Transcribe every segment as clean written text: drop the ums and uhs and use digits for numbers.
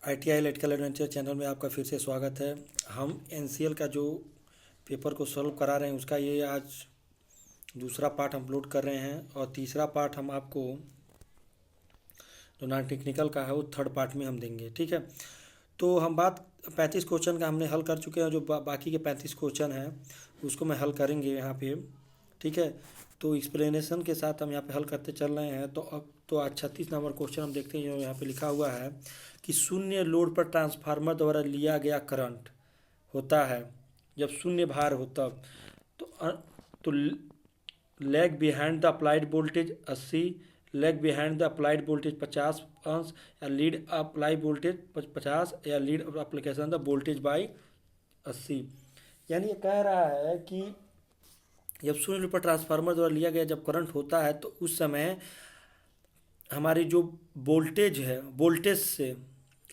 ITI electrical adventure channel में आपका फिर से स्वागत है। हम NCL का जो पेपर को सॉल्व करा रहे हैं उसका ये आज दूसरा पार्ट हम अपलोड कर रहे हैं और तीसरा पार्ट हम आपको जो नॉन टेक्निकल का है वो थर्ड पार्ट में हम देंगे। ठीक है, तो हम बात 35 क्वेश्चन का हमने हल कर चुके हैं। जो बाकी के 35 क्वेश्चन हैं उसको मैं हल करेंगे यहाँ पे। ठीक है, तो एक्सप्लेनेशन के साथ हम यहाँ पे हल करते चल रहे हैं। तो अब तो आज 36 नंबर क्वेश्चन हम देखते हैं। जो यहाँ पे लिखा हुआ है कि शून्य लोड पर ट्रांसफार्मर द्वारा लिया गया करंट होता है जब शून्य भार हो तब। तो lag behind the applied voltage 80, lag behind the applied voltage 50 अंश, या लीड अप्लाई वोल्टेज 50, या lead application the voltage by 80। यानी ये कह रहा है कि जब शून्य पर ट्रांसफार्मर द्वारा लिया गया जब करंट होता है तो उस समय हमारी जो वोल्टेज है, वोल्टेज से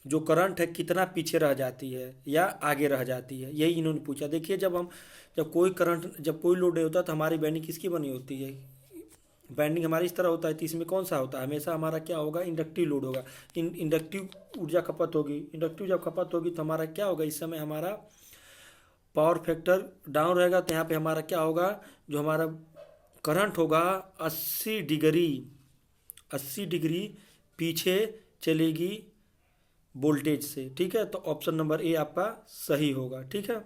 जो करंट है कितना पीछे रह जाती है या आगे रह जाती है, यही इन्होंने पूछा। देखिए, जब कोई लोड नहीं होता तो हमारी बैंडिंग किसकी बनी होती है? बैंडिंग हमारी इस तरह होता है। तो इसमें कौन सा होता है? हमेशा हमारा क्या होगा? इंडक्टिव लोड होगा। इंडक्टिव ऊर्जा खपत होगी। इंडक्टिव जब खपत होगी तो हमारा क्या होगा? इस समय हमारा पावर फैक्टर डाउन रहेगा। तो यहाँ पे हमारा क्या होगा? जो हमारा करंट होगा 80 डिग्री, 80 डिग्री पीछे चलेगी वोल्टेज से। ठीक है, तो ऑप्शन नंबर ए आपका सही होगा। ठीक है,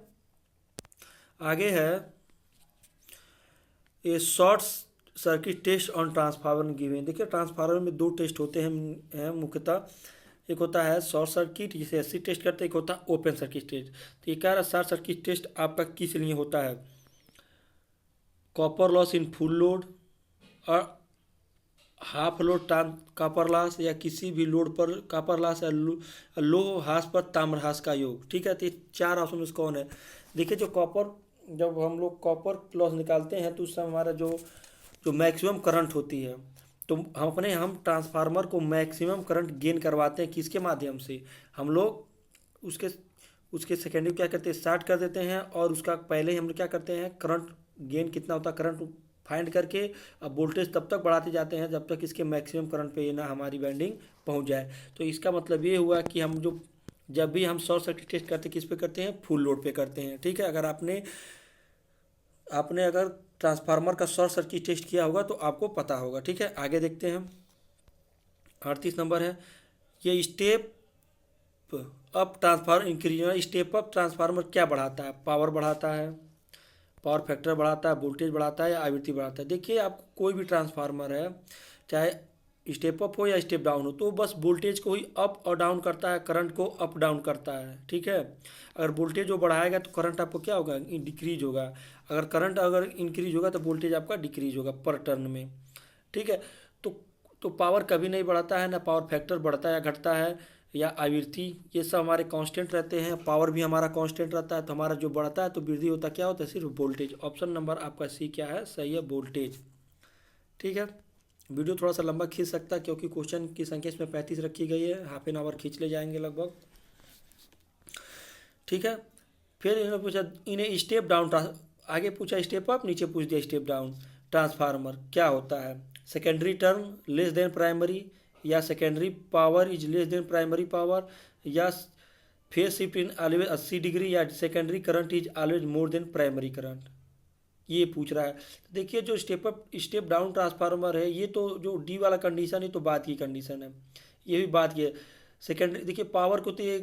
आगे है a short circuit test on transformer given. देखिए, ट्रांसफार्मर में दो टेस्ट होते हैं मुख्यतः। एक होता है शॉर्ट सर्किट जिसे एससी टेस्ट करते हैं, एक होता है ओपन सर्किट टेस्ट। तो ये कह रहा है शॉर्ट सर्किट टेस्ट आपका किस लिए होता है? Copper loss in full load और हाफ लोड कॉपर लॉस, या किसी भी लोड पर कॉपर लॉस, या लो हास पर ताम्र हास का योग। ठीक है, तो ये चार ऑप्शन में कौन है? देखिए, जब हम लोग कॉपर लॉस निकालते हैं तो उस समय हमारा जो जो मैक्सिमम करंट होती है, तो हम ट्रांसफार्मर को मैक्सिमम करंट गेन करवाते हैं किसके माध्यम से? हम लोग उसके उसके सेकेंडरी क्या करते हैं? स्टार्ट कर देते हैं और उसका पहले हम लोग क्या करते हैं? करंट गेन कितना होता है करंट फाइंड करके अब वोल्टेज तब तक बढ़ाते जाते हैं जब तक इसके मैक्सिमम करंट पे ना हमारी बैंडिंग पहुंच जाए। तो इसका मतलब ये हुआ कि जब भी हम शॉर्ट सर्किट टेस्ट करते हैं किस पे करते हैं? फुल लोड पे करते हैं। ठीक है, अगर आपने आपने अगर ट्रांसफार्मर का शॉर्ट सर्किट टेस्ट किया होगा तो आपको पता होगा। ठीक है, आगे देखते हैं। 38 नंबर है, ये step up transformer increase. Step up transformer क्या बढ़ाता है? पावर बढ़ाता है, पावर फैक्टर बढ़ाता है, वोल्टेज बढ़ाता है, या आवृत्ति बढ़ाता है? देखिए, आपको कोई भी ट्रांसफार्मर है, चाहे स्टेप अप हो या स्टेप डाउन हो, तो बस वोल्टेज को ही अप और डाउन करता है, करंट को अप डाउन करता है। ठीक है, अगर वोल्टेज जो बढ़ाएगा तो करंट आपको क्या होगा? डिक्रीज होगा। अगर करंट अगर इंक्रीज होगा तो वोल्टेज आपका डिक्रीज होगा पर टर्न में। ठीक है, तो तो पावर कभी नहीं बढ़ता है, ना पावर फैक्टर बढ़ता है या घटता है, या आवृत्ति, ये सब हमारे कांस्टेंट रहते हैं। पावर भी हमारा कांस्टेंट रहता है। तो हमारा जो बढ़ता है तो वृद्धि होता क्या होता है? सिर्फ वोल्टेज। ऑप्शन नंबर आपका सी क्या है? सही है, वोल्टेज। ठीक है, वीडियो थोड़ा सा लंबा खींच सकता है क्योंकि क्वेश्चन की संख्या इसमें 35 रखी गई है। हाफ एन आवर खींच ले जाएंगे लगभग। ठीक है, फिर इन्होंने पूछा इन्हें स्टेप डाउन, आगे पूछा स्टेप अप, नीचे पूछ दिया स्टेप डाउन ट्रांसफार्मर क्या होता है? Secondary turn less than primary, या secondary power is less than primary power, या phase shift in always 80 degree, या secondary current is always more than primary current. ये पूछ रहा है। तो देखिए, जो step up step down transformer है, ये तो जो डी वाला कंडीशन है तो बाद की कंडीशन है, ये भी बात की है। सेकेंडरी देखिए, पावर को तो ये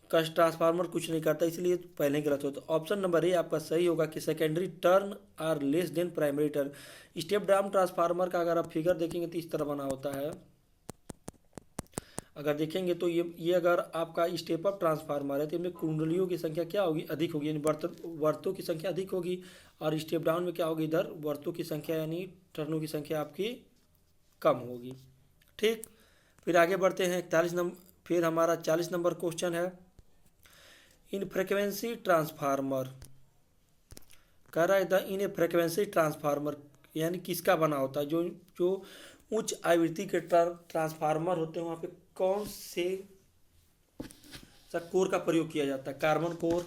ट्रांसफार्मर कुछ नहीं करता, इसलिए पहले ही गलत होता। ऑप्शन नंबर ए आपका सही होगा कि secondary turn are less than primary turn. Step down transformer का अगर आप फिगर देखेंगे तो इस तरह बना होता है। अगर देखेंगे तो ये अगर आपका स्टेप अप ट्रांसफार्मर है तो इनमें कुंडलियों की संख्या क्या होगी? अधिक होगी, यानी वर्तों की संख्या अधिक होगी। और स्टेप डाउन में क्या होगी? इधर वर्तों की संख्या यानी टर्नों की संख्या आपकी कम होगी। ठीक, फिर आगे बढ़ते हैं 41 नंबर। फिर हमारा 40 नंबर क्वेश्चन है, इन फ्रिक्वेंसी ट्रांसफार्मर कह रहा है the in a frequency transformer यानी किसका बना होता है? जो जो उच्च आवृत्ति के ट्रांसफार्मर होते हैं वहाँ पे कौन से सा कोर का प्रयोग किया जाता है? कार्बन कोर,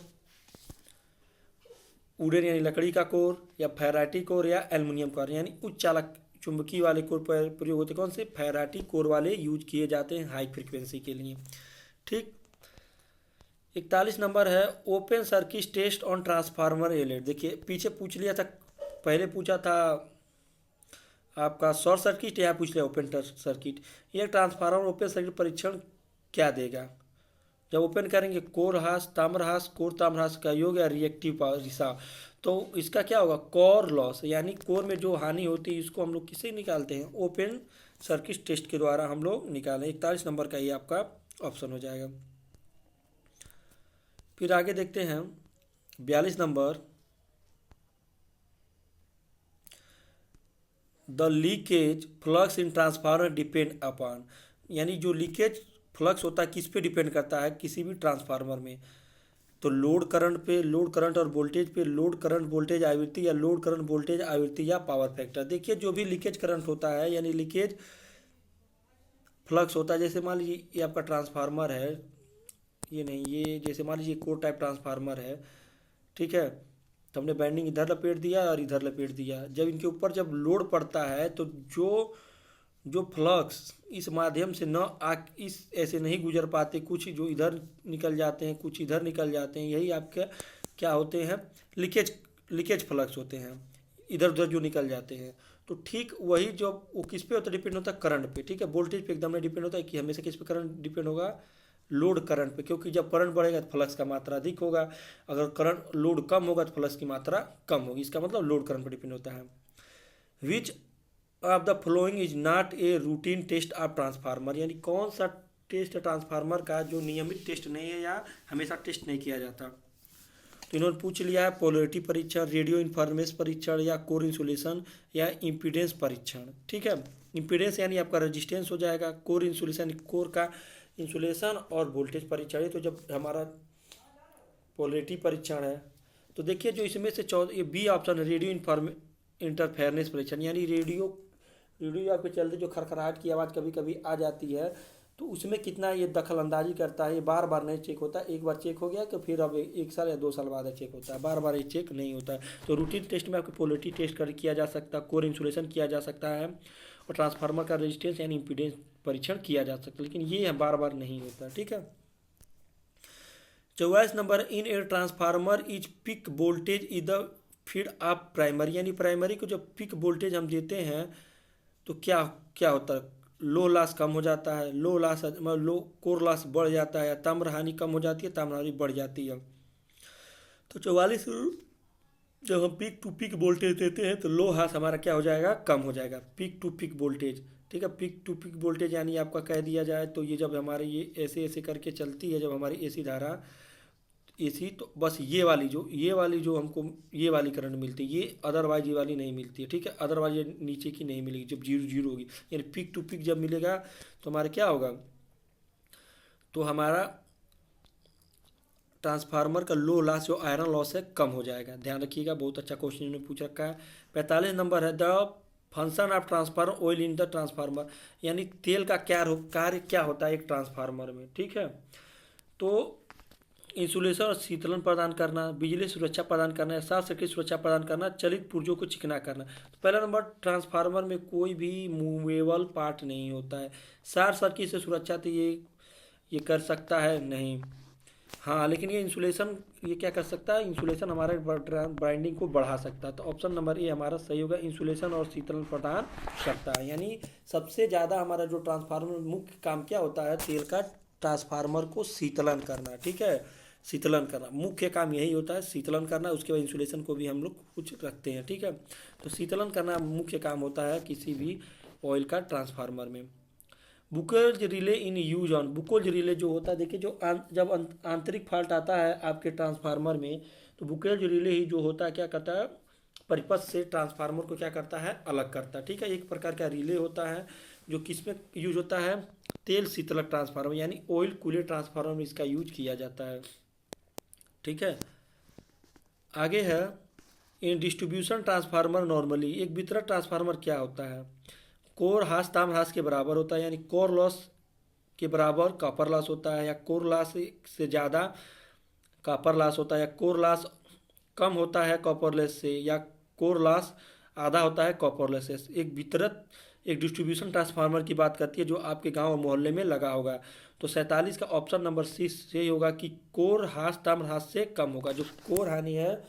वुडन यानी लकड़ी का कोर, या फेराइटी कोर, या एल्युमिनियम कोर यानी उच्च चालक चुंबकीय वाले कोर पर प्रयोग होते हैं। कौन से? फेराइटी कोर वाले यूज किए जाते हैं हाई फ्रिक्वेंसी के लिए। ठीक, 41 नंबर है open circuit test on transformer एलेट। देखिए पीछे पूछ लिया था, पहले पूछा था आपका शॉर्ट सर्किट, यहाँ पूछ लिया ओपन सर्किट। ये ट्रांसफार्मर ओपन सर्किट परीक्षण क्या देगा? जब ओपन करेंगे कोरहास ताम्रहास कोर ताम्रहास का योग या रिएक्टिव पावर रिसाव, तो इसका क्या होगा? कोर लॉस, यानी कोर में जो हानि होती है इसको हम लोग किससे निकालते हैं? ओपन सर्किट टेस्ट के द्वारा हम लोग निकालें। 41 नंबर का ये आपका ऑप्शन हो जाएगा। फिर आगे देखते हैं 42 number, the leakage flux in transformer depend upon, यानी जो लीकेज फ्लक्स होता है किस पे डिपेंड करता है किसी भी ट्रांसफार्मर में? तो लोड करंट पे, लोड करंट और वोल्टेज पे, लोड करंट वोल्टेज आवृत्ति या लोड करंट वोल्टेज आवृत्ति या पावर फैक्टर। देखिए जो भी लीकेज करंट होता है यानी लीकेज फ्लक्स होता है, जैसे मान लीजिए ये आपका ट्रांसफार्मर है, ये नहीं, ये जैसे मान लीजिए कोर टाइप ट्रांसफार्मर है, ठीक है, तो हमने बाइंडिंग इधर लपेट दिया और इधर लपेट दिया। जब इनके ऊपर जब लोड पड़ता है तो जो जो फ्लक्स इस माध्यम से न आ इस ऐसे नहीं गुजर पाते, कुछ जो इधर निकल जाते हैं कुछ इधर निकल जाते हैं, यही आपके क्या होते हैं? लीकेज लीकेज फ्लक्स होते हैं, इधर उधर जो निकल जाते हैं। तो ठीक वही जो वो किस पे होता है? डिपेंड होता है करंट पे, ठीक है, वोल्टेज पे एकदम नहीं डिपेंड होता है कि हमेशा किस पे करंट डिपेंड होगा? लोड करंट पे, क्योंकि जब करंट बढ़ेगा तो फ्लक्स का मात्रा अधिक होगा, अगर करंट लोड कम होगा तो फ्लक्स की मात्रा कम होगी, इसका मतलब लोड करंट पर डिपेंड होता है। Which of the following is not a routine test of transformer, यानी कौन सा टेस्ट ट्रांसफार्मर का जो नियमित टेस्ट नहीं है या हमेशा टेस्ट नहीं किया जाता? तो इन्होंने पूछ लिया है पोलैरिटी परीक्षण, रेडियो इन्फॉर्मेशन परीक्षण या कोर इंसुलेशन या इम्पीडेंस परीक्षण, ठीक है। इम्पीडेंस यानी आपका रेजिस्टेंस हो जाएगा, कोर इंसुलेशन कोर का इंसुलेशन और वोल्टेज परीक्षण है। तो जब हमारा पोलैरिटी परीक्षण है तो देखिए जो इसमें से ये बी ऑप्शन है, रेडियो इंटरफेरेंस परीक्षण, यानी रेडियो आपके चलते जो खरखराहट की आवाज़ कभी कभी आ जाती है तो उसमें कितना ये दखल अंदाजी करता है। ये बार बार नहीं चेक होता, एक बार चेक हो गया कि फिर अब 1 साल या 2 साल बाद चेक होता है, बार बार ये चेक नहीं होता है। तो रूटीन टेस्ट में आपको पोलैरिटी टेस्ट कर किया जा सकता है, कोर इंसुलेशन किया जा सकता है और ट्रांसफार्मर का रेजिस्टेंस यानी इम्पीडेंस परीक्षण किया जा सकता है, लेकिन ये बार बार नहीं होता, ठीक है। 44 number, in a transformer is peak voltage is the feed of primary, यानी प्राइमरी को जब पिक वोल्टेज हम देते हैं तो क्या क्या होता है? लो लॉस कम हो जाता है, लो लॉस मतलब लो कोर लॉस बढ़ जाता है, ताम्र हानि कम हो जाती है, ताम्र हानि बढ़ जाती है। तो 44 जब हम पीक टू पीक वोल्टेज देते हैं तो लो लॉस हमारा क्या हो जाएगा? कम हो जाएगा, पीक टू पीक वोल्टेज, ठीक है। पीक टू पीक वोल्टेज यानी आपका कह दिया जाए तो ये जब हमारे ये ऐसे ऐसे करके चलती है, जब हमारी एसी धारा एसी, तो बस ये वाली जो हमको ये वाली करंट मिलती है, ये अदरवाइज ये वाली नहीं मिलती है, ठीक है। अदरवाइज ये नीचे की नहीं मिलेगी, जब जीरो जीरो होगी, यानी पीक टू पीक जब मिलेगा तो हमारा क्या होगा? तो हमारा ट्रांसफार्मर का लो लॉस जो आयरन लॉस है कम हो जाएगा। ध्यान रखिएगा, बहुत अच्छा क्वेश्चन इन्होंने पूछ रखा है। 45 नंबर है, the function of transformer oil in the transformer, यानी तेल का कार्य क्या होता है एक ट्रांसफार्मर में, ठीक है। तो इंसुलेशन और शीतलन प्रदान करना, बिजली सुरक्षा प्रदान करना, शॉर्ट सर्किट सुरक्षा प्रदान करना, चलित पुर्जों को चिकना करना। तो पहला नंबर, ट्रांसफार्मर में कोई भी मूवेबल पार्ट नहीं होता है। शॉर्ट सर्किट से सुरक्षा तो ये कर सकता है नहीं, हाँ, लेकिन ये इंसुलेशन ये क्या कर सकता है? इंसुलेशन हमारे बाइंडिंग को बढ़ा सकता है। तो ऑप्शन नंबर ए हमारा सही होगा, इंसुलेशन और शीतलन प्रदान करता है। यानी सबसे ज़्यादा हमारा जो ट्रांसफार्मर मुख्य काम क्या होता है? तेल का ट्रांसफार्मर को शीतलन करना, ठीक है, शीतलन करना मुख्य काम यही होता है, शीतलन करना। उसके बाद इंसुलेशन को भी हम लोग कुछ रखते हैं, ठीक है। तो शीतलन करना मुख्य काम होता है किसी भी ऑयल का ट्रांसफार्मर में। Bouquets relay in use on, bouquets relay जो होता है, देखिए जो जब आंतरिक फॉल्ट आता है आपके ट्रांसफार्मर में तो बुकेज रिले ही जो होता है क्या करता है? परिपथ से ट्रांसफार्मर को क्या करता है? अलग करता है, ठीक है। एक प्रकार का रिले होता है जो किस में यूज होता है? तेल शीतलक ट्रांसफार्मर यानी ऑयल कूलेड ट्रांसफार्मर में इसका यूज किया जाता है, ठीक है। आगे है, इन डिस्ट्रीब्यूशन ट्रांसफार्मर नॉर्मली, एक वितरण ट्रांसफार्मर क्या होता है? कोर हास ताम हास के बराबर होता है, यानी कोर लॉस के बराबर कॉपर लॉस होता है, या कोर लॉस से ज़्यादा कॉपर लॉस होता है, या कोर लॉस कम होता है कॉपर लॉस से, या कोर लॉस आधा होता है कॉपर लॉस से। एक वितरक एक डिस्ट्रीब्यूशन ट्रांसफार्मर की बात करती है जो आपके गांव और मोहल्ले में लगा होगा। तो 47 का ऑप्शन नंबर सी से होगा कि कोर हास ताम्र हास से कम होगा। जो कोर हानि है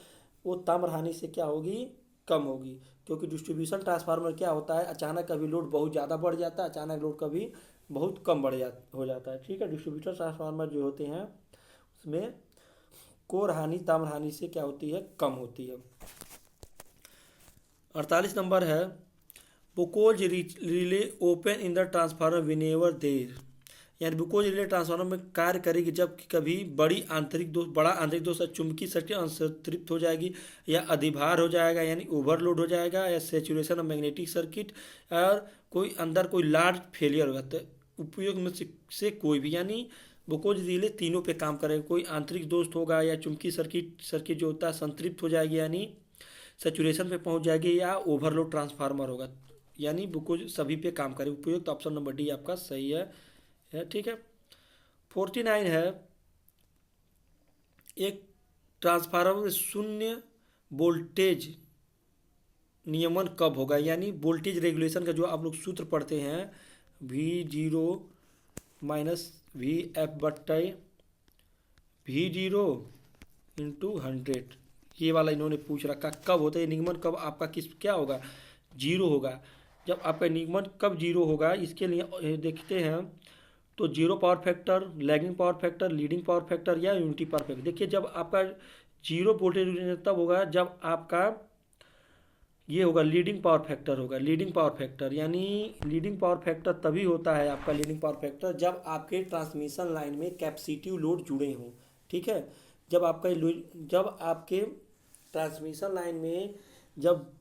वो ताम्र हानि से क्या होगी, कम होगी। क्योंकि डिस्ट्रीब्यूशन ट्रांसफार्मर क्या होता है, अचानक कभी लोड बहुत ज़्यादा बढ़ जाता है, अचानक लोड कभी बहुत कम हो जाता है। ठीक है, डिस्ट्रीब्यूटर ट्रांसफार्मर जो होते हैं उसमें कोर हानि ताम्र हानि से क्या होती है, कम होती है। 48 नंबर है Buchholz relay open in the transformer whenever there, यानी बुकोज रिले ट्रांसफार्मर में कार्य करेगी जब कभी बड़ा आंतरिक दोष चुंबकीय सर्किट असंतृप्त हो जाएगी या अधिभार हो जाएगा यानी ओवरलोड हो जाएगा, या सेचुरेशन ऑफ मैग्नेटिक सर्किट, और कोई लार्ज फेलियर होगा। तो उपयोग में से कोई भी, यानी बुकोज रिले तीनों पे काम करेगा। कोई आंतरिक दोष होगा या चुंबकीय सर्किट जो होता है संतृप्त हो जाएगी यानी सेचुरेशन पे पहुंच जाएगी, या ओवरलोड ट्रांसफार्मर होगा, यानी बुकोज सभी पे काम करे। उपयुक्त ऑप्शन नंबर डी आपका सही है। ठीक है। 49 है एक ट्रांसफार्मर में शून्य वोल्टेज नियमन कब होगा, यानी वोल्टेज रेगुलेशन का जो आप लोग सूत्र पढ़ते हैं V0 माइनस V0 इंटू 100, ये वाला इन्होंने पूछ रखा कब होता है निगमन, कब आपका क्या होगा, जीरो होगा। जब आपका निगमन कब जीरो होगा इसके लिए देखते हैं तो zero power factor, lagging power factor, leading power factor या यूनिटी पावर फैक्टर। देखिए जब आपका जीरो वोल्टेज तब होगा जब आपका ये होगा लीडिंग पावर फैक्टर होगा। लीडिंग पावर फैक्टर यानी लीडिंग पावर फैक्टर तभी होता है आपका लीडिंग पावर फैक्टर जब आपके ट्रांसमिशन लाइन में कैपेसिटिव लोड जुड़े हों। ठीक है, जब आपके ट्रांसमिशन लाइन में जब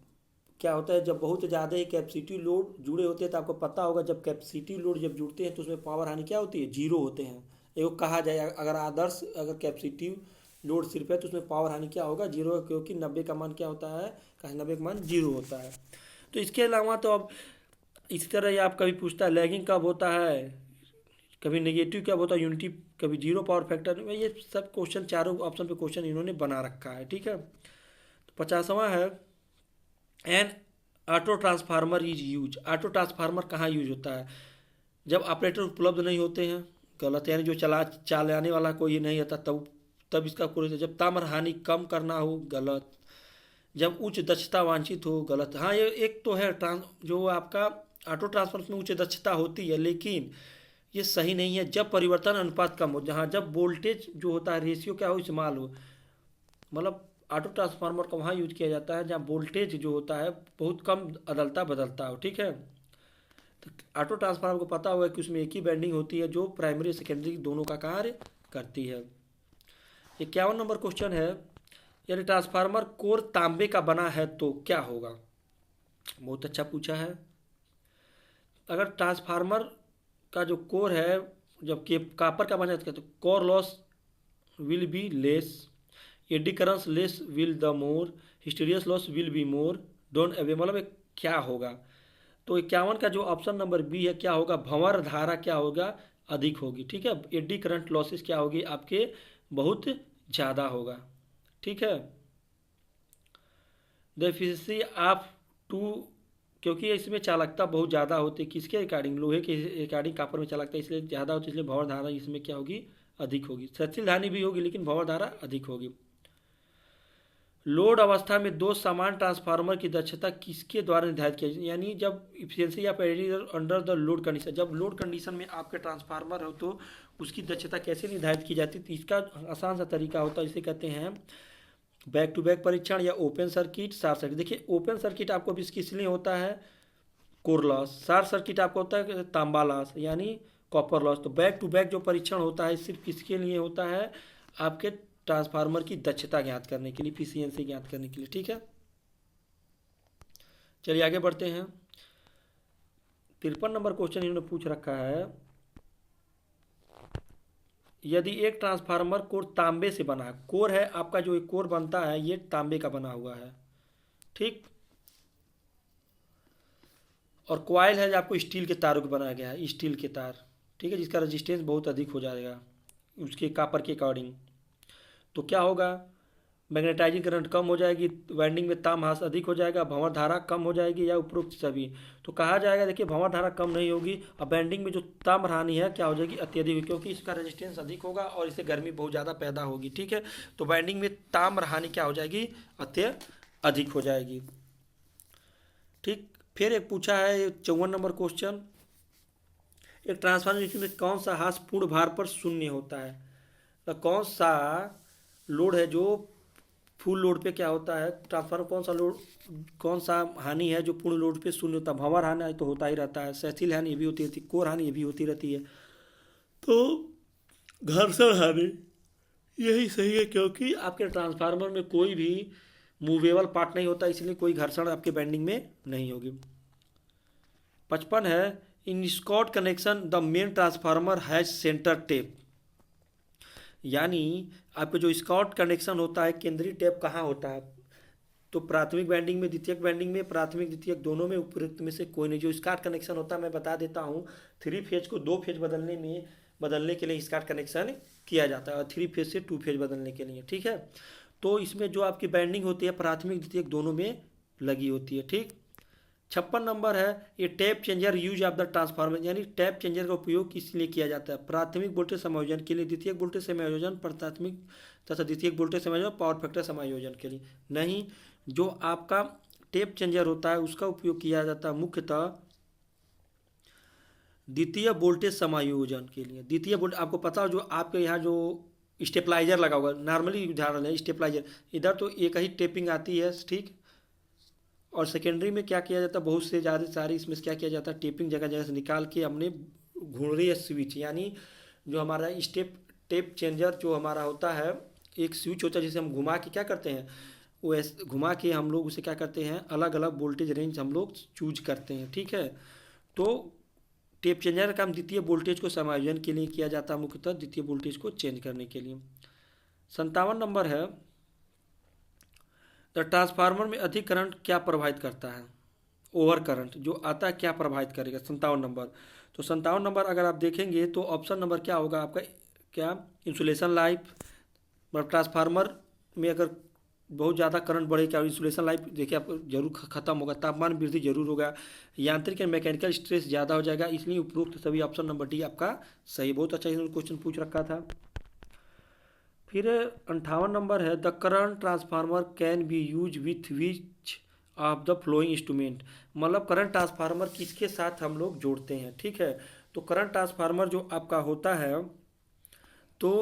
क्या होता है, जब बहुत ज़्यादा ही कैपेसिटिव लोड जुड़े होते हैं तो आपको पता होगा जब कैपेसिटिव लोड जब जुड़ते हैं तो उसमें पावर हानि क्या होती है, जीरो होते हैं। एगो कहा जाए अगर कैपेसिटिव लोड सिर्फ है तो उसमें पावर हानि क्या होगा, जीरो, क्योंकि 90 का मान क्या होता है, 90 का मान जीरो होता है। तो इसके अलावा तो अब इसी तरह ये आप कभी पूछता है लैगिंग कब होता है, कभी नेगेटिव कब होता है, यूनिटी, कभी जीरो पावर फैक्टर, ये सब क्वेश्चन चारों ऑप्शन पे क्वेश्चन इन्होंने बना रखा है। ठीक है। तो 50वां है N auto transformer is use. Auto transformer कहाँ यूज होता है, जब ऑपरेटर उपलब्ध नहीं होते हैं, गलत, यानी जो चलाने वाला कोई नहीं होता तब इसका कोई, जब ताम्र हानि कम करना हो, गलत, जब उच्च दक्षता वांछित हो, गलत। हाँ ये एक तो है जो आपका ऑटो ट्रांसफार्मर में उच्च दक्षता होती है लेकिन ये सही नहीं है जब परिवर्तन अनुपात कम हो, जहाँ जब वोल्टेज जो होता है रेशियो क्या हो, इस्तेमाल हो, मतलब ऑटो ट्रांसफार्मर का वहाँ यूज किया जाता है जहाँ वोल्टेज जो होता है बहुत कम बदलता हो। ठीक है, तो ऑटो ट्रांसफार्मर को पता हुआ है कि उसमें एक ही बैंडिंग होती है जो प्राइमरी सेकेंडरी दोनों का कार्य करती है। 51 नंबर क्वेश्चन है यदि ट्रांसफार्मर कोर तांबे का बना है तो क्या होगा। बहुत अच्छा पूछा है। अगर ट्रांसफार्मर का जो कोर है जब कापर का बना है तो core loss will be less, eddy currents less will the more, hysteresis loss will be more, don't away, मतलब क्या होगा। तो 51 का जो ऑप्शन नंबर बी है क्या होगा, भंवर धारा क्या होगा, अधिक होगी। ठीक है, एडी करंट लॉसेस क्या होगी आपके, बहुत ज़्यादा होगा। ठीक है, द एफिशिएंसी ऑफ टू, क्योंकि इसमें चालकता बहुत ज़्यादा होती है, किसके रिगार्डिंग, लोहे के रिगार्डिंग कापर में चालकता इसलिए ज़्यादा होती है, इसलिए भंवर धारा इसमें क्या होगी, अधिक होगी। सचिल धानी भी होगी लेकिन भंवर धारा अधिक होगी। लोड अवस्था में दो समान ट्रांसफार्मर की दक्षता किसके द्वारा निर्धारित की जाती है, यानी जब इफिशियंसी या अंडर द लोड कंडीशन, जब लोड कंडीशन में आपके ट्रांसफार्मर हो तो उसकी दक्षता कैसे निर्धारित की जाती है, तो इसका आसान सा तरीका होता है, इसे कहते हैं बैक टू बैक परीक्षण या ओपन सर्किट, शॉर्ट सर्किट। देखिए ओपन सर्किट आपको किस लिए होता है, कोर लॉस, शॉर्ट सर्किट आपको होता है तांबा लॉस यानी कॉपर लॉस। तो बैक टू बैक जो परीक्षण होता है सिर्फ किसके लिए होता है, आपके ट्रांसफार्मर की दक्षता ज्ञात करने के लिए, एफिशिएंसी ज्ञात करने के लिए। ठीक है, चलिए आगे बढ़ते हैं। 53 नंबर क्वेश्चन इन्होंने पूछ रखा है यदि एक ट्रांसफार्मर कोर तांबे से बना है, कोर है आपका जो एक कोर बनता है ये तांबे का बना हुआ है, ठीक, और कॉइल है जो आपको स्टील के तारों का बनाया गया है, स्टील के तार, ठीक है, जिसका रेजिस्टेंस बहुत अधिक हो जाएगा उसके कापर के अकॉर्डिंग। तो क्या होगा, मैग्नेटाइजिंग करंट कम हो जाएगी, वाइंडिंग में ताम हास अधिक हो जाएगा, भंवर धारा कम हो जाएगी, या उपरोक्त सभी। तो कहा जाएगा देखिए भंवर धारा कम नहीं होगी और वाइंडिंग में जो ताम हानि है क्या हो जाएगी, अत्यधिक होगी, क्योंकि इसका रेजिस्टेंस अधिक होगा और इससे गर्मी बहुत ज़्यादा पैदा होगी। ठीक है, तो वाइंडिंग में ताम हानि क्या हो जाएगी, अधिक हो जाएगी। ठीक, फिर एक पूछा है 54 नंबर क्वेश्चन, एक ट्रांसफार्मर में कौन सा हास पूर्ण भार पर शून्य होता है। तो कौन सा लोड है जो फुल लोड पे क्या होता है, ट्रांसफार्मर कौन सा लोड, कौन सा हानि है जो पूर्ण लोड पे शून्य होता है। भंवर हानि तो होता ही रहता है, सहशील हानि ये भी होती रहती है, कोर हानि ये भी होती रहती है। तो घर्षण हानि यही सही है, क्योंकि आपके ट्रांसफार्मर में कोई भी मूवेबल पार्ट नहीं होता, इसलिए कोई घर्षण आपके बैंडिंग में नहीं होगी। 55 है, in Scott connection the main transformer has centre tap. यानी आपका जो स्कॉट कनेक्शन होता है, केंद्रीय टेप कहाँ होता है, तो प्राथमिक वाइंडिंग में, द्वितीयक वाइंडिंग में, प्राथमिक द्वितीयक दोनों में, उपयुक्त में से कोई नहीं। जो स्कॉट कनेक्शन होता है मैं बता देता हूँ, 3 फेज को 2 फेज बदलने के लिए स्कॉट कनेक्शन किया जाता है, और 3 फेज से 2 फेज बदलने के लिए। ठीक है, तो इसमें जो आपकी वाइंडिंग होती है प्राथमिक द्वितीयक दोनों में लगी होती है। ठीक, 56 नंबर है, ये tap changer use of the transformer. यानी टैप चेंजर का उपयोग किस लिए किया जाता है, प्राथमिक वोल्टेज समायोजन के लिए, द्वितीयक वोल्टेज समायोजन, प्राथमिक तथा द्वितीयक वोल्टेज समायोजन, पावर फैक्टर समायोजन के लिए नहीं। जो आपका टैप चेंजर होता है उसका उपयोग किया जाता है मुख्यतः द्वितीय वोल्टेज समायोजन के लिए। द्वितीय वोल्टेज आपको पता हो, जो आपके यहाँ जो स्टेपलाइजर लगा होगा, नॉर्मली उदाहरण है स्टेपलाइजर, इधर तो एक ही टेपिंग आती है। ठीक, और सेकेंडरी में क्या किया जाता है, बहुत से ज़्यादा सारी इसमें क्या किया जाता है, टेपिंग जगह जगह से निकाल के हमने घूर्णी या स्विच, यानी जो हमारा टेप चेंजर जो हमारा होता है, एक स्विच होता है जिसे हम घुमा के क्या करते हैं, वो ऐसे घुमा के हम लोग उसे क्या करते हैं, अलग अलग वोल्टेज रेंज हम लोग चूज करते हैं। ठीक है, तो टेप चेंजर का काम द्वितीय वोल्टेज को समायोजन के लिए किया जाता है, मुख्यतः द्वितीय वोल्टेज को चेंज करने के लिए। 57 नंबर है, द ट्रांसफार्मर में अधिक करंट क्या प्रभावित करता है, ओवर करंट जो आता है क्या प्रभावित करेगा। 57 नंबर, तो 57 नंबर अगर आप देखेंगे तो ऑप्शन नंबर क्या होगा आपका, क्या, इंसुलेशन लाइफ। मतलब ट्रांसफार्मर में अगर बहुत ज़्यादा करंट बढ़े, क्या इंसुलेशन लाइफ देखिए आप जरूर ख़त्म होगा, तापमान वृद्धि जरूर होगा, यांत्रिक एंड मैकेनिकल स्ट्रेस ज़्यादा हो जाएगा। इसलिए उपरोक्त सभी ऑप्शन नंबर डी आपका सही। बहुत अच्छा इन्होंने क्वेश्चन पूछ रखा था। फिर 58 नंबर है, the current transformer can be use with which of the flowing instrument. मतलब करंट ट्रांसफार्मर किसके साथ हम लोग जोड़ते हैं। ठीक है, तो करंट ट्रांसफार्मर जो आपका होता है तो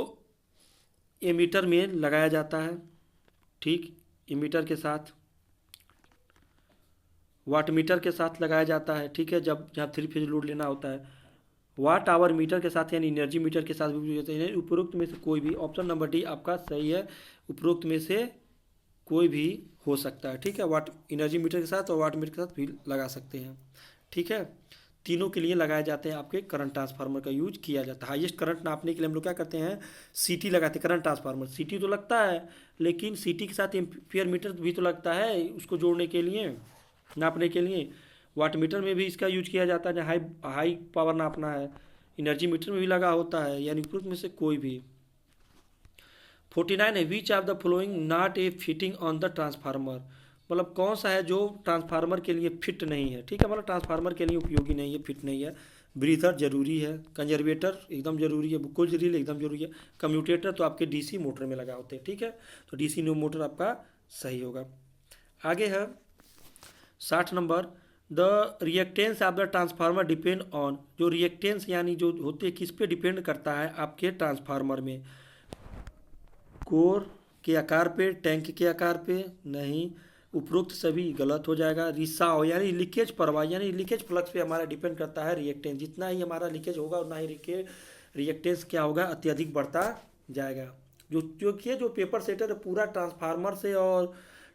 एमीटर में लगाया जाता है। ठीक, एमीटर के साथ, वाट मीटर के साथ लगाया जाता है। ठीक है, जब जहाँ 3 फेज लोड लेना होता है, वाट आवर मीटर के साथ यानी एनर्जी मीटर के साथ भी होते हैं। उपरोक्त में से कोई भी, ऑप्शन नंबर डी आपका सही है, उपरोक्त में से कोई भी हो सकता है। ठीक है, वाट एनर्जी मीटर के साथ और वाट मीटर के साथ भी लगा सकते हैं। ठीक है, तीनों के लिए लगाए जाते हैं, आपके करंट ट्रांसफार्मर का यूज किया जाता है। हाईएस्ट करंट नापने के लिए हम लोग क्या करते हैं, सीटी लगाते हैं। करंट ट्रांसफार्मर सीटी तो लगता है, लेकिन सीटी के साथ एम्पीयर मीटर भी तो लगता है उसको जोड़ने के लिए, नापने के लिए। वाट मीटर में भी इसका यूज किया जाता है, जहाँ हाई पावर नापना है। एनर्जी मीटर में भी लगा होता है, यानी उपरोक्त में से कोई भी। 49 है, which of the flowing not a fitting on the transformer. मतलब कौन सा है जो ट्रांसफार्मर के लिए फिट नहीं है। ठीक है, मतलब ट्रांसफार्मर के लिए उपयोगी नहीं है, फिट नहीं है। ब्रीथर जरूरी है, कंजर्वेटर एकदम जरूरी है, बुकुल ड्रिल एकदम जरूरी है, कम्यूटेटर तो आपके डीसी मोटर में लगा होते हैं। ठीक है, तो डीसी मोटर आपका सही होगा। आगे है 60 number, the reactance of the transformer depend on. जो रिएक्टेंस यानी जो होते हैं किस पे डिपेंड करता है आपके ट्रांसफार्मर में, कोर के आकार पे, टैंक के आकार पे नहीं। उपरोक्त सभी गलत हो जाएगा। रिसाव यानी लीकेज प्रवाह यानी लीकेज फ्लक्स पे हमारा डिपेंड करता है रिएक्टेंस। जितना ही हमारा लीकेज होगा उतना ही रिएक्टेंस क्या होगा, अत्यधिक बढ़ता जाएगा। जो पेपर सेटर पूरा ट्रांसफार्मर से और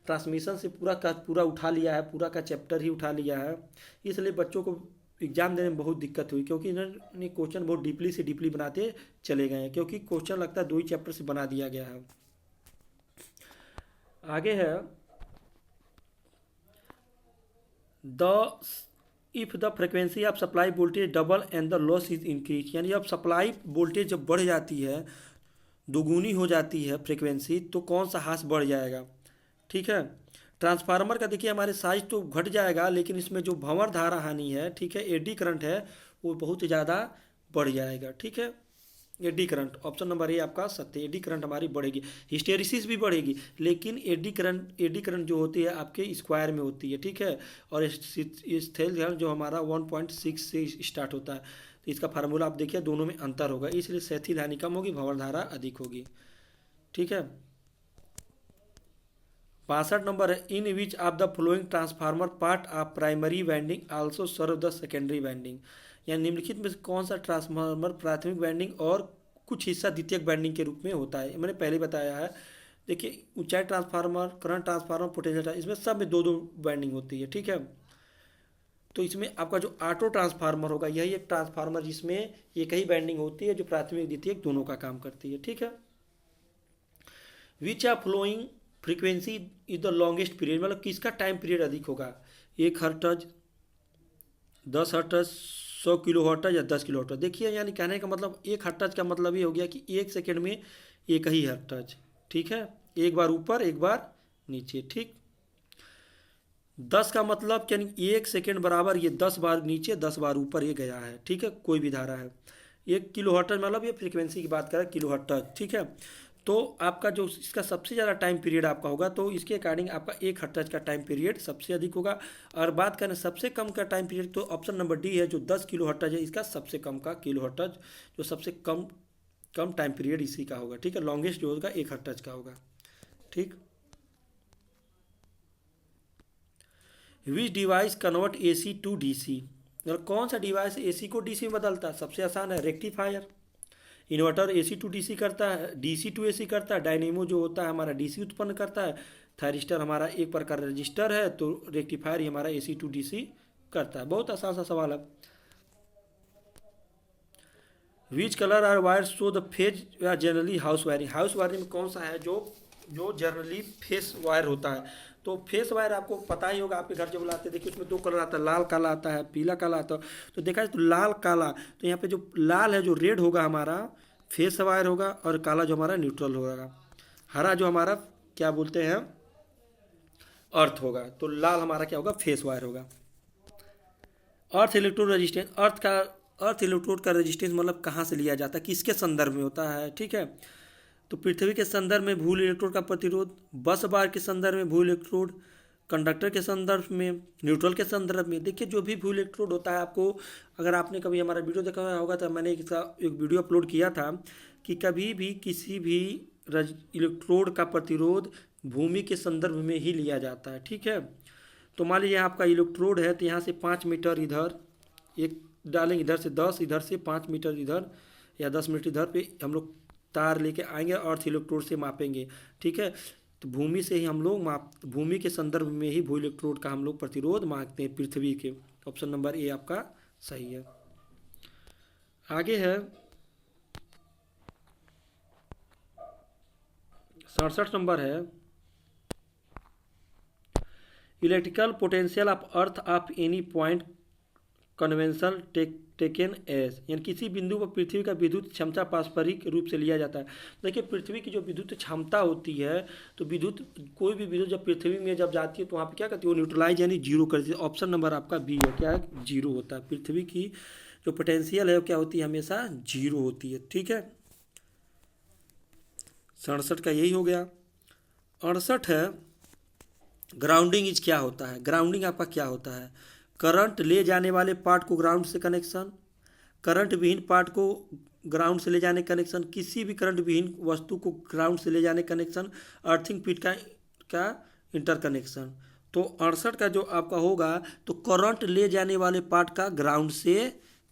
ट्रांसमिशन से पूरा का पूरा उठा लिया है, पूरा का चैप्टर ही उठा लिया है, इसलिए बच्चों को एग्जाम देने में बहुत दिक्कत हुई, क्योंकि इन्होंने क्वेश्चन बहुत डीपली से डीपली बनाते चले गए हैं, क्योंकि क्वेश्चन लगता है 2 ही चैप्टर से बना दिया गया है। आगे है if the frequency of supply voltage double and the loss is increase. यानी जब सप्लाई वोल्टेज जब बढ़ जाती है दोगुनी हो जाती है फ्रीक्वेंसी तो कौन सा ह्रास बढ़ जाएगा, ठीक है। ट्रांसफार्मर का देखिए हमारे साइज तो घट जाएगा, लेकिन इसमें जो भंवर धारा हानि है, ठीक है, एडी करंट है, वो बहुत ज़्यादा बढ़ जाएगा, ठीक है। Eddy current, option number A आपका सत्य, एडी करंट हमारी बढ़ेगी। हिस्टेरिसिस भी बढ़ेगी, लेकिन एडी करंट जो होती है आपके स्क्वायर में होती है, ठीक है। और स्थैल करंट जो हमारा 1.6 से स्टार्ट होता है, तो इसका फार्मूला आप देखिए, दोनों में अंतर होगा, इसलिए स्थैतिक हानि कम होगी, भंवर धारा अधिक होगी, ठीक है। 62 नंबर है, in which of the following transformer part of primary winding also serve the secondary winding, या निम्नलिखित में से कौन सा ट्रांसफार्मर प्राथमिक वाइंडिंग और कुछ हिस्सा द्वितीयक वाइंडिंग के रूप में होता है। मैंने पहले बताया है, देखिए ऊंचाई ट्रांसफार्मर, करंट ट्रांसफार्मर, पोटेंशियल, इसमें सब में दो दो वाइंडिंग होती है, ठीक है। तो इसमें आपका जो ऑटो ट्रांसफार्मर होगा, यही एक ट्रांसफार्मर जिसमें एक ही वाइंडिंग होती है, जो प्राथमिक द्वितीयक दोनों का काम करती है, ठीक है। Which are following frequency is the longest period, मतलब किसका टाइम पीरियड अधिक होगा, 1 हर्ट्ज, 10 हर्ट्ज, 100 किलो हर्ट्ज या 10 किलो हर्ट्ज। देखिए यानी कहने का मतलब 1 हर्ट्ज का मतलब ये हो गया कि 1 सेकेंड में एक ही हर्ट्ज, ठीक है, एक बार ऊपर एक बार नीचे, ठीक। 10 का मतलब यानी 1 सेकेंड बराबर ये 10 बार नीचे 10 बार ऊपर ये गया है, ठीक है, कोई भी धारा है। 1 किलो हर्ट्ज मतलब ये फ्रीक्वेंसी की बात करें, किलो हर्ट्ज, ठीक है। तो आपका जो इसका सबसे ज़्यादा टाइम पीरियड आपका होगा, तो इसके अकॉर्डिंग आपका 1 हर्ट्ज का टाइम पीरियड सबसे अधिक होगा। और बात करें सबसे कम का टाइम पीरियड, तो ऑप्शन नंबर डी है, जो 10 किलो हर्ट्ज है, इसका सबसे कम का किलो हर्ट्ज, जो सबसे कम कम टाइम पीरियड इसी का होगा, ठीक है। लॉन्गेस्ट जो होगा 1 हर्ट्ज का होगा, ठीक। Which device convert AC to DC, मतलब कौन सा डिवाइस एसी को डीसी में बदलता है। सबसे आसान है rectifier. Inverter AC to DC करता है, डीसी टू एसी करता है। डायनेमो जो होता है हमारा डीसी उत्पन्न करता है। थायरिस्टर हमारा एक प्रकार रजिस्टर है, तो रेक्टिफायर ही हमारा एसी टू डीसी करता है। बहुत आसान सा सवाल है। Which colour are wire so the phase या generally house wiring, house wiring में कौन सा है जो जो जनरली फेस वायर होता है। तो फेस वायर आपको पता ही होगा, आपके घर जब लाते हैं, देखिए उसमें दो कलर आता है, लाल काला आता है, पीला काला आता है। तो देखा जाए तो लाल काला, तो यहाँ पे जो लाल है जो रेड होगा हमारा फेस वायर होगा, और काला जो हमारा न्यूट्रल होगा, हरा जो हमारा क्या बोलते हैं अर्थ होगा। तो लाल हमारा क्या होगा फेस वायर होगा। अर्थ इलेक्ट्रोड रेजिस्टेंस, अर्थ इलेक्ट्रोड का रेजिस्टेंस मतलब कहाँ से लिया जाता है, किसके संदर्भ में होता है, ठीक है। तो पृथ्वी के संदर्भ में भू इलेक्ट्रोड का प्रतिरोध, बस बार के संदर्भ में भू इलेक्ट्रोड, कंडक्टर के संदर्भ में, न्यूट्रल के संदर्भ में। देखिए जो भी भू इलेक्ट्रोड होता है, आपको अगर आपने कभी हमारा वीडियो देखा होगा तो मैंने इसका एक वीडियो अपलोड किया था कि कभी भी किसी भी इलेक्ट्रोड का प्रतिरोध भूमि के संदर्भ में ही लिया जाता है, ठीक है। तो मान लीजिए आपका इलेक्ट्रोड है, तो यहाँ से 5 मीटर इधर एक डालेंगे, इधर से 10, इधर से 5 मीटर इधर या 10 मीटर इधर पे हम लोग तार लेके आएंगे, अर्थ इलेक्ट्रोड से मापेंगे, ठीक है। तो भूमि से ही हम लोग भूमि के संदर्भ में ही भू इलेक्ट्रोड का हम लोग प्रतिरोध मापते हैं पृथ्वी के। ऑप्शन नंबर ए आपका सही है। आगे है 67 नंबर है, electrical potential of earth of any point convention taken as, यानी किसी बिंदु पर पृथ्वी का विद्युत क्षमता पारस्परिक रूप से लिया जाता है। देखिए पृथ्वी की जो विद्युत क्षमता होती है, तो विद्युत कोई भी विद्युत जब पृथ्वी में जब जाती है तो वहाँ पे क्या करती है, वो न्यूट्रलाइज यानी जीरो कर देती है। ऑप्शन नंबर आपका बी है, क्या है, जीरो होता है। पृथ्वी की जो पोटेंशियल है वो क्या होती है, हमेशा जीरो होती है, ठीक है। 67 का यही हो गया। 68 है, ग्राउंडिंग इज क्या होता है। ग्राउंडिंग आपका क्या होता है, करंट ले जाने वाले पार्ट को ग्राउंड से कनेक्शन, करंट विहीन पार्ट को ग्राउंड से ले जाने कनेक्शन, किसी भी करंट विहीन वस्तु को ग्राउंड से ले जाने कनेक्शन, अर्थिंग पीट का इंटर कनेक्शन। तो 68 का जो आपका होगा, तो करंट ले जाने वाले पार्ट का ग्राउंड से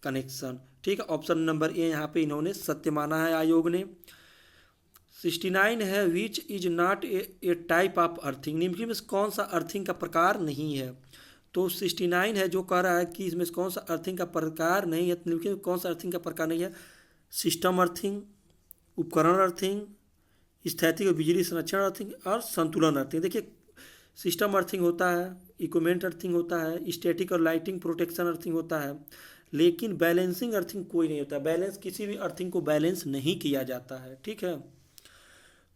कनेक्शन, ठीक है। ऑप्शन नंबर ए यहाँ पे इन्होंने सत्य माना है आयोग ने। 69 है, which is not A type of earthing, निम्नलिखित में कौन सा अर्थिंग का प्रकार नहीं है। तो 69 है जो कह रहा है कि इसमें कौन सा अर्थिंग का प्रकार नहीं है, निम्नलिखित में कौन सा अर्थिंग का प्रकार नहीं है। सिस्टम अर्थिंग, उपकरण अर्थिंग, स्थैतिक और बिजली संरक्षण अर्थिंग और संतुलन अर्थिंग। देखिए सिस्टम अर्थिंग होता है, इक्विपमेंट अर्थिंग होता है, स्टैटिक और लाइटिंग प्रोटेक्शन अर्थिंग होता है, लेकिन बैलेंसिंग अर्थिंग कोई नहीं होता। बैलेंस किसी भी अर्थिंग को बैलेंस नहीं किया जाता है, ठीक है।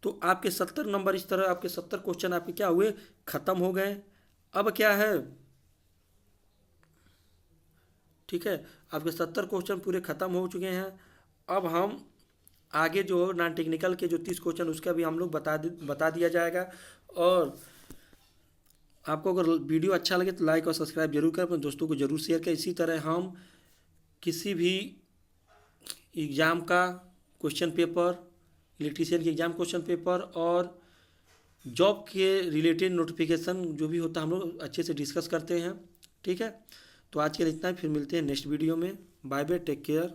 तो आपके 70 नंबर इस तरह आपके 70 क्वेश्चन आपके क्या हुए, ख़त्म हो गए। अब क्या है, ठीक है, आपके 70 क्वेश्चन पूरे ख़त्म हो चुके हैं। अब हम आगे जो नॉन टेक्निकल के जो 30 क्वेश्चन उसका भी हम लोग बता दिया जाएगा। और आपको अगर वीडियो अच्छा लगे तो लाइक और सब्सक्राइब जरूर करें, अपने दोस्तों को जरूर शेयर करें। इसी तरह हम किसी भी एग्ज़ाम का क्वेश्चन पेपर, इलेक्ट्रीशियन के एग्ज़ाम क्वेश्चन पेपर और जॉब के रिलेटेड नोटिफिकेशन जो भी होता है हम लोग अच्छे से डिस्कस करते हैं। ठीक है, तो आज के लिए इतना ही, फिर मिलते हैं नेक्स्ट वीडियो में। Bye bye, take care.